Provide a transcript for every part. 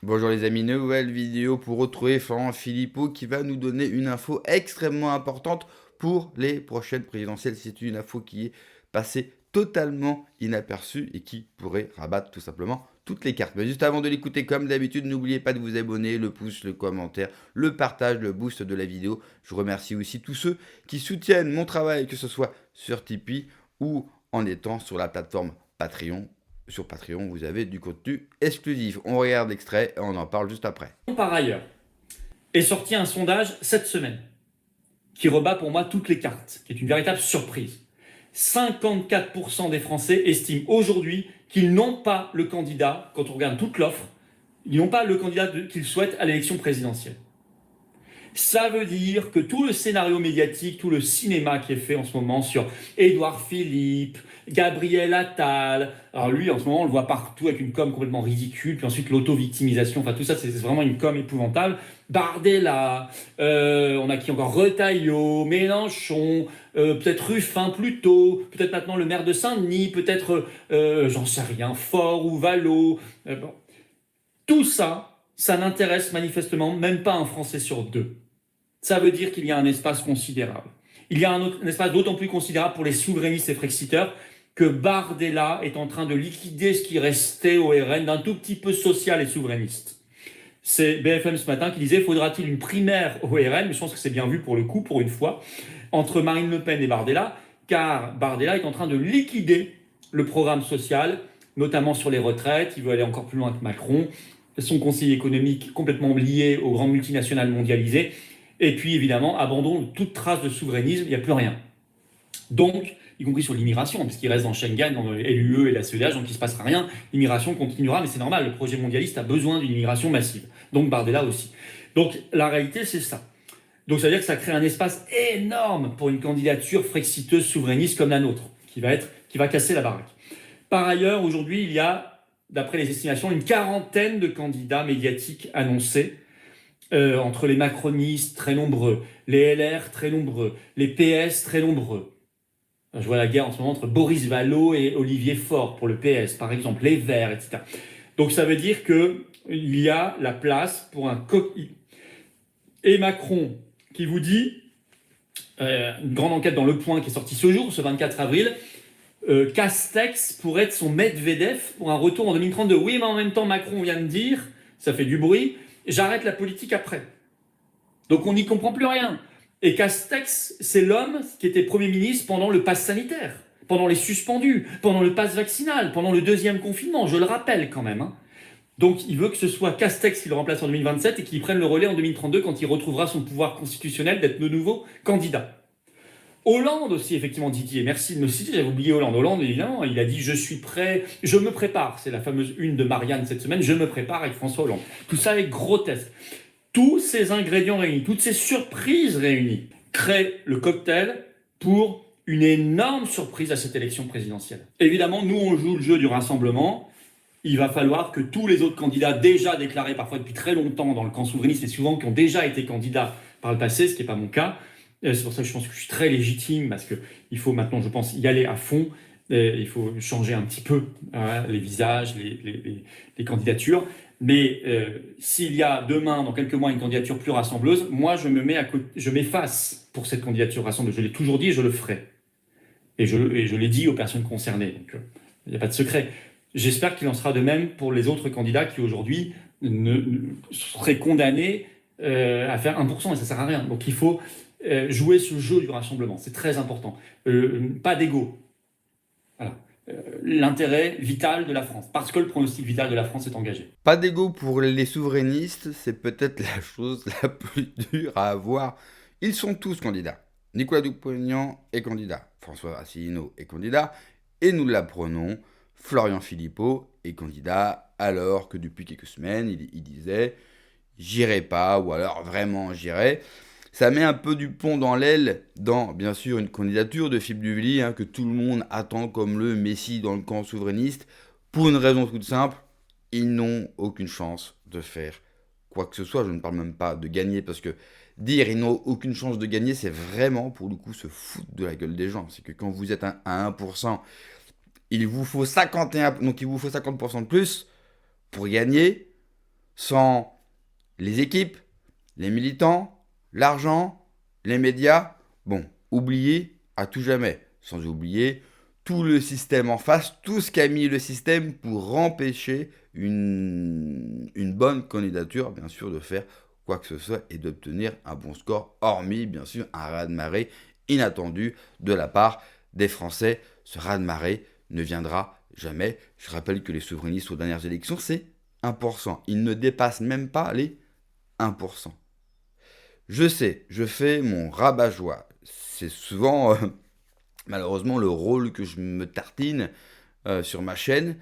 Bonjour les amis, nouvelle vidéo pour retrouver Florent Philippot qui va nous donner une info extrêmement importante pour les prochaines présidentielles. C'est une info qui est passée totalement inaperçue et qui pourrait rabattre tout simplement toutes les cartes. Mais juste avant de l'écouter, comme d'habitude, n'oubliez pas de vous abonner, le pouce, le commentaire, le partage, le boost de la vidéo. Je remercie aussi tous ceux qui soutiennent mon travail, que ce soit sur Tipeee ou en étant sur la plateforme Patreon. Sur Patreon, vous avez du contenu exclusif. On regarde l'extrait et on en parle juste après. Par ailleurs, est sorti un sondage cette semaine qui rebat pour moi toutes les cartes, qui est une véritable surprise. 54% des Français estiment aujourd'hui qu'ils n'ont pas le candidat, quand on regarde toute l'offre, ils n'ont pas le candidat qu'ils souhaitent à l'élection présidentielle. Ça veut dire que tout le scénario médiatique, tout le cinéma qui est fait en ce moment sur Édouard Philippe, Gabriel Attal, alors lui en ce moment on le voit partout avec une com complètement ridicule, puis ensuite l'auto-victimisation, enfin tout ça c'est vraiment une com épouvantable. Bardella, on a qui encore, Retailleau, Mélenchon, peut-être Ruffin plus tôt, peut-être maintenant le maire de Saint-Denis, peut-être, j'en sais rien, Faure ou Vallaud. Bon. Tout ça, ça n'intéresse manifestement même pas un Français sur deux. Ça veut dire qu'il y a un espace considérable. Il y a un espace d'autant plus considérable pour les souverainistes et frexiteurs que Bardella est en train de liquider ce qui restait au RN d'un tout petit peu social et souverainiste. C'est BFM ce matin qui disait: faudra-t-il une primaire au RN? Mais je pense que c'est bien vu pour le coup, pour une fois, entre Marine Le Pen et Bardella, car Bardella est en train de liquider le programme social, notamment sur les retraites. Il veut aller encore plus loin que Macron. Son conseiller économique complètement lié aux grandes multinationales mondialisées. Et puis évidemment, abandon de toute trace de souverainisme, il n'y a plus rien. Donc, y compris sur l'immigration, puisqu'il reste dans Schengen, dans l'UE et la CEDH, donc il ne se passera rien. L'immigration continuera, mais c'est normal, le projet mondialiste a besoin d'une immigration massive. Donc Bardella aussi. Donc la réalité, c'est ça. Donc ça veut dire que ça crée un espace énorme pour une candidature frexiteuse souverainiste comme la nôtre, qui va casser la baraque. Par ailleurs, aujourd'hui, il y a, d'après les estimations, une quarantaine de candidats médiatiques annoncés, entre les macronistes très nombreux, les LR très nombreux, les PS très nombreux. Je vois la guerre en ce moment entre Boris Vallaud et Olivier Faure pour le PS, par exemple, les Verts, etc. Donc ça veut dire qu'il y a la place pour un et Macron qui vous dit, une grande enquête dans Le Point qui est sortie ce jour, ce 24 avril, Castex pourrait être son Medvedev pour un retour en 2032. Oui, mais en même temps, Macron vient de dire, ça fait du bruit, j'arrête la politique après. Donc on n'y comprend plus rien. Et Castex, c'est l'homme qui était Premier ministre pendant le pass sanitaire, pendant les suspendus, pendant le pass vaccinal, pendant le deuxième confinement, je le rappelle quand même. Hein. Donc il veut que ce soit Castex qui le remplace en 2027 et qu'il prenne le relais en 2032 quand il retrouvera son pouvoir constitutionnel d'être de nouveau candidat. Hollande aussi, effectivement, Didier, merci de me citer, j'avais oublié Hollande. Hollande, évidemment, il a dit: je suis prêt, je me prépare. C'est la fameuse une de Marianne cette semaine, je me prépare avec François Hollande. Tout ça est grotesque. Tous ces ingrédients réunis, toutes ces surprises réunies, créent le cocktail pour une énorme surprise à cette élection présidentielle. Évidemment, nous, on joue le jeu du rassemblement. Il va falloir que tous les autres candidats, déjà déclarés parfois depuis très longtemps dans le camp souverainiste, et souvent qui ont déjà été candidats par le passé, ce qui n'est pas mon cas, c'est pour ça que je pense que je suis très légitime, parce qu'il faut maintenant, je pense, y aller à fond. Il faut changer un petit peu les visages, les candidatures. Mais s'il y a demain, dans quelques mois, une candidature plus rassembleuse, moi, je m'efface pour cette candidature rassembleuse. Je l'ai toujours dit et je le ferai. Et je l'ai dit aux personnes concernées. Donc, il n'y a pas de secret. J'espère qu'il en sera de même pour les autres candidats qui, aujourd'hui, seraient condamnés à faire 1%, et ça ne sert à rien. Donc, il faut jouer ce jeu du rassemblement. C'est très important. Pas d'ego. Voilà. L'intérêt vital de la France, parce que le pronostic vital de la France est engagé. Pas d'ego pour les souverainistes, c'est peut-être la chose la plus dure à avoir. Ils sont tous candidats. Nicolas Dupont-Aignan est candidat, François Asselineau est candidat, et nous l'apprenons, Florian Philippot est candidat, alors que depuis quelques semaines, il disait « j'irai pas » ou alors « vraiment j'irai ». Ça met un peu du plomb dans l'aile dans, bien sûr, une candidature de Philippe Duvely, que tout le monde attend comme le messie dans le camp souverainiste, pour une raison toute simple, ils n'ont aucune chance de faire quoi que ce soit. Je ne parle même pas de gagner, parce que dire ils n'ont aucune chance de gagner, c'est vraiment, pour le coup, se foutre de la gueule des gens. C'est que quand vous êtes à 1%, il vous faut 51, donc il vous faut 50% de plus pour gagner. sans les équipes, les militants, l'argent, les médias, bon, oubliez à tout jamais, sans oublier tout le système en face, tout ce qu'a mis le système pour empêcher une bonne candidature, bien sûr, de faire quoi que ce soit et d'obtenir un bon score, hormis, bien sûr, un raz-de-marée inattendu de la part des Français. Ce raz-de-marée ne viendra jamais. Je rappelle que les souverainistes aux dernières élections, c'est 1%. Ils ne dépassent même pas les 1%. Je sais, je fais mon rabat-joie. C'est souvent, malheureusement, le rôle que je me tartine sur ma chaîne.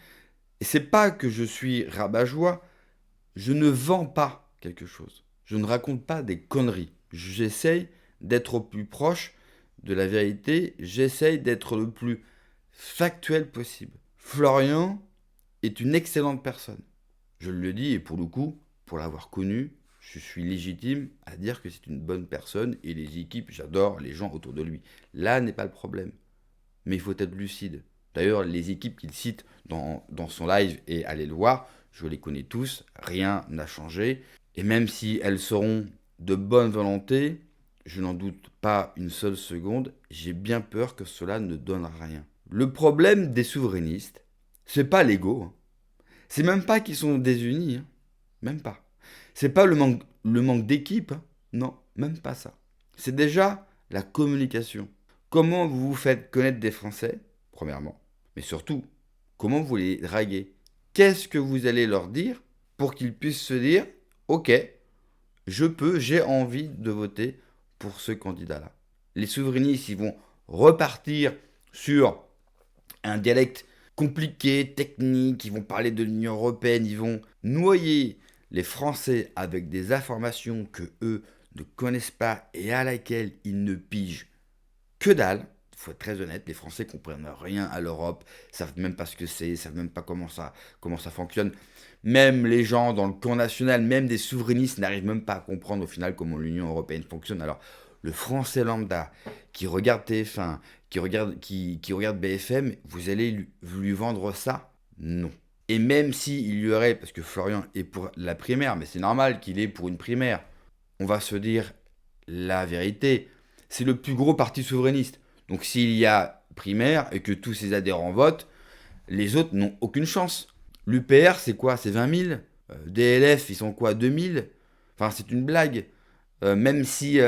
Et c'est pas que je suis rabat-joie, je ne vends pas quelque chose. Je ne raconte pas des conneries. J'essaye d'être au plus proche de la vérité. J'essaye d'être le plus factuel possible. Florian est une excellente personne. Je le dis et pour le coup, pour l'avoir connu, je suis légitime à dire que c'est une bonne personne et les équipes, j'adore les gens autour de lui. Là n'est pas le problème. Mais il faut être lucide. D'ailleurs, les équipes qu'il cite dans son live et allez le voir, je les connais tous, rien n'a changé. Et même si elles seront de bonne volonté, je n'en doute pas une seule seconde, j'ai bien peur que cela ne donne rien. Le problème des souverainistes, c'est pas l'ego, hein. C'est même pas qu'ils sont désunis, hein. Même pas. C'est pas le manque d'équipe, hein. Non, même pas ça. C'est déjà la communication. Comment vous vous faites connaître des Français, premièrement, mais surtout, comment vous les draguez. Qu'est-ce que vous allez leur dire pour qu'ils puissent se dire, ok, j'ai envie de voter pour ce candidat-là. Les souverainistes, ils vont repartir sur un dialecte compliqué, technique, ils vont parler de l'Union européenne, ils vont noyer les Français avec des informations que eux ne connaissent pas et à laquelle ils ne pigent que dalle. Il faut être très honnête, les Français comprennent rien à l'Europe, savent même pas ce que c'est, savent même pas comment ça fonctionne. Même les gens dans le camp national, même des souverainistes n'arrivent même pas à comprendre au final comment l'Union européenne fonctionne. Alors, le Français lambda qui regarde TF1, qui regarde BFM, vous allez lui vendre ça? Non. Et même s'il y aurait, parce que Florian est pour la primaire, mais c'est normal qu'il est pour une primaire, on va se dire la vérité, c'est le plus gros parti souverainiste. Donc s'il y a primaire et que tous ses adhérents votent, les autres n'ont aucune chance. L'UPR, c'est quoi? C'est 20 000. DLF, ils sont quoi? 2 000. Enfin, c'est une blague. Même si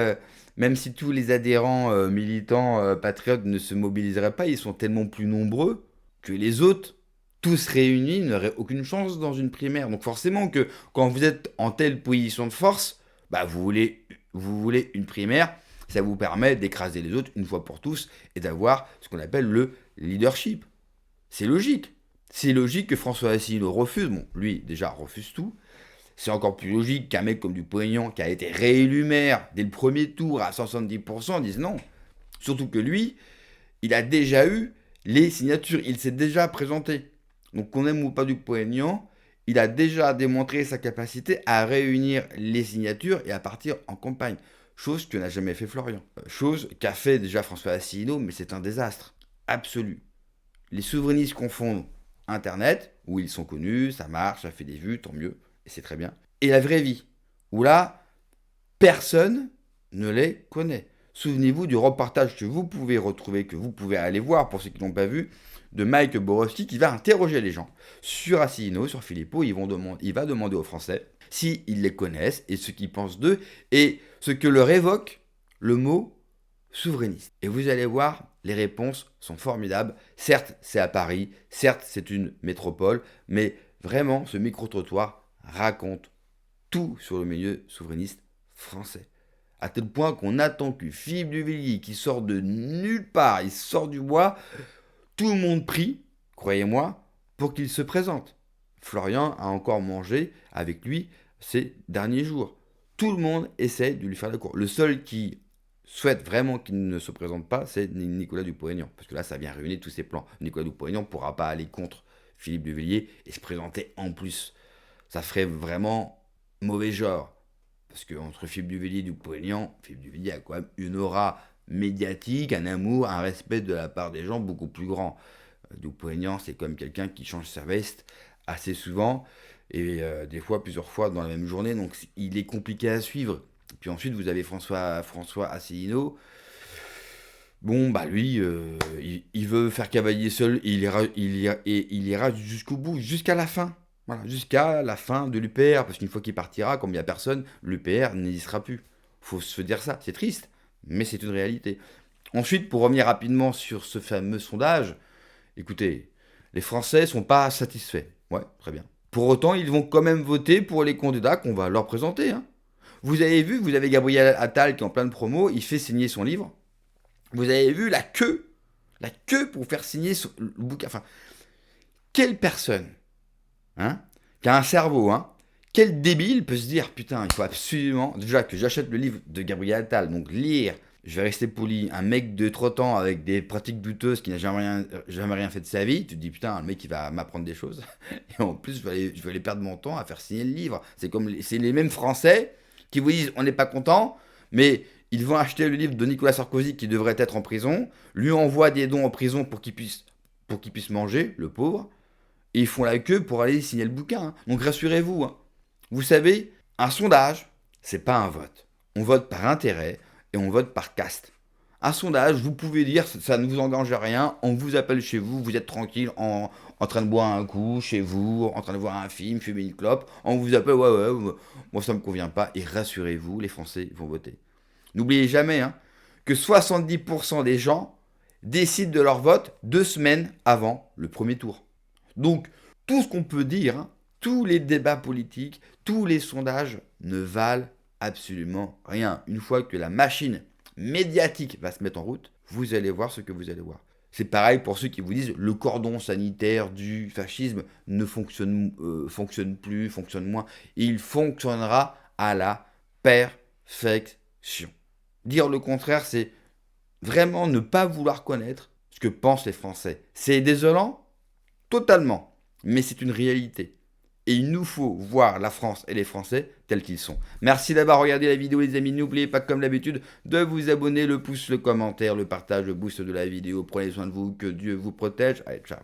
tous les adhérents militants patriotes ne se mobiliseraient pas, ils sont tellement plus nombreux que les autres, tous réunis, n'auraient aucune chance dans une primaire. Donc forcément que quand vous êtes en telle position de force, bah vous voulez une primaire, ça vous permet d'écraser les autres une fois pour tous et d'avoir ce qu'on appelle le leadership. C'est logique. C'est logique que François Asselineau refuse. Bon, lui, déjà, refuse tout. C'est encore plus logique qu'un mec comme Dupont-Aignan, qui a été réélu maire dès le premier tour à 70%, dise non. Surtout que lui, il a déjà eu les signatures. Il s'est déjà présenté. Donc, qu'on aime ou pas Dupont-Aignan, il a déjà démontré sa capacité à réunir les signatures et à partir en campagne. Chose que n'a jamais fait Florian. Chose qu'a fait déjà François Asselineau, mais c'est un désastre absolu. Les souverainistes confondent Internet, où ils sont connus, ça marche, ça fait des vues, tant mieux, et c'est très bien, et la vraie vie, où là, personne ne les connaît. Souvenez-vous du reportage que vous pouvez retrouver, que vous pouvez aller voir pour ceux qui ne l'ont pas vu, de Mike Borowski qui va interroger les gens sur Asselineau, sur Philippot. Il va demander aux Français s'ils les connaissent et ce qu'ils pensent d'eux et ce que leur évoque le mot souverainiste. Et vous allez voir, les réponses sont formidables. Certes, c'est à Paris, certes, c'est une métropole, mais vraiment, ce micro-trottoir raconte tout sur le milieu souverainiste français. À tel point qu'on attend que Philippe Duvillier, qui sort de nulle part, il sort du bois, tout le monde prie, croyez-moi, pour qu'il se présente. Florian a encore mangé avec lui ces derniers jours. Tout le monde essaie de lui faire la cour. Le seul qui souhaite vraiment qu'il ne se présente pas, c'est Nicolas Dupont-Aignan. Parce que là, ça vient ruiner tous ses plans. Nicolas Dupont-Aignan ne pourra pas aller contre Philippe Duvillier et se présenter en plus. Ça ferait vraiment mauvais genre. Parce qu'entre Philippe Duvillier et Dupont-Aignan, Philippe Duvillier a quand même une aura médiatique, un amour, un respect de la part des gens beaucoup plus grand. Dupont-Aignan, c'est quand même quelqu'un qui change sa veste assez souvent. et des fois, plusieurs fois dans la même journée, donc il est compliqué à suivre. Puis ensuite, vous avez François Asselineau. Bon, bah lui, il veut faire cavalier seul, et il ira jusqu'au bout, jusqu'à la fin. Voilà, jusqu'à la fin de l'UPR, parce qu'une fois qu'il partira, comme il n'y a personne, l'UPR n'existera plus. Faut se dire ça, c'est triste, mais c'est une réalité. Ensuite, pour revenir rapidement sur ce fameux sondage, écoutez, les Français sont pas satisfaits. Ouais, très bien. Pour autant, ils vont quand même voter pour les candidats qu'on va leur présenter, hein. Vous avez vu, vous avez Gabriel Attal qui est en pleine promo, il fait signer son livre. Vous avez vu la queue pour faire signer le bouquin. Enfin, quelle personne, hein, qui a un cerveau, hein, quel débile peut se dire, putain, il faut absolument, déjà que j'achète le livre de Gabriel Attal, donc lire, je vais rester poli, un mec de 30 ans avec des pratiques douteuses qui n'a jamais rien fait de sa vie, tu te dis, putain, le mec il va m'apprendre des choses, et en plus je vais aller perdre mon temps à faire signer le livre. C'est les mêmes Français qui vous disent, on n'est pas content, mais ils vont acheter le livre de Nicolas Sarkozy qui devrait être en prison, lui envoient des dons en prison pour qu'il puisse manger, le pauvre, et ils font la queue pour aller signer le bouquin, hein. Donc rassurez-vous, hein. Vous savez, un sondage, c'est pas un vote. On vote par intérêt et on vote par caste. Un sondage, vous pouvez dire, ça ne vous engage à rien, on vous appelle chez vous, vous êtes tranquille en train de boire un coup chez vous, en train de voir un film, fumer une clope, on vous appelle, ouais, moi ça me convient pas, et rassurez-vous, les Français vont voter. N'oubliez jamais, hein, que 70% des gens décident de leur vote 2 semaines avant le premier tour. Donc, tout ce qu'on peut dire, hein, tous les débats politiques, tous les sondages ne valent absolument rien. Une fois que la machine médiatique va se mettre en route, vous allez voir ce que vous allez voir. C'est pareil pour ceux qui vous disent le cordon sanitaire du fascisme ne fonctionne plus, fonctionne moins. Il fonctionnera à la perfection. Dire le contraire, c'est vraiment ne pas vouloir connaître ce que pensent les Français. C'est désolant, totalement, mais c'est une réalité. Et il nous faut voir la France et les Français tels qu'ils sont. Merci d'avoir regardé la vidéo les amis. N'oubliez pas comme d'habitude de vous abonner, le pouce, le commentaire, le partage, le boost de la vidéo. Prenez soin de vous, que Dieu vous protège. Allez, ciao.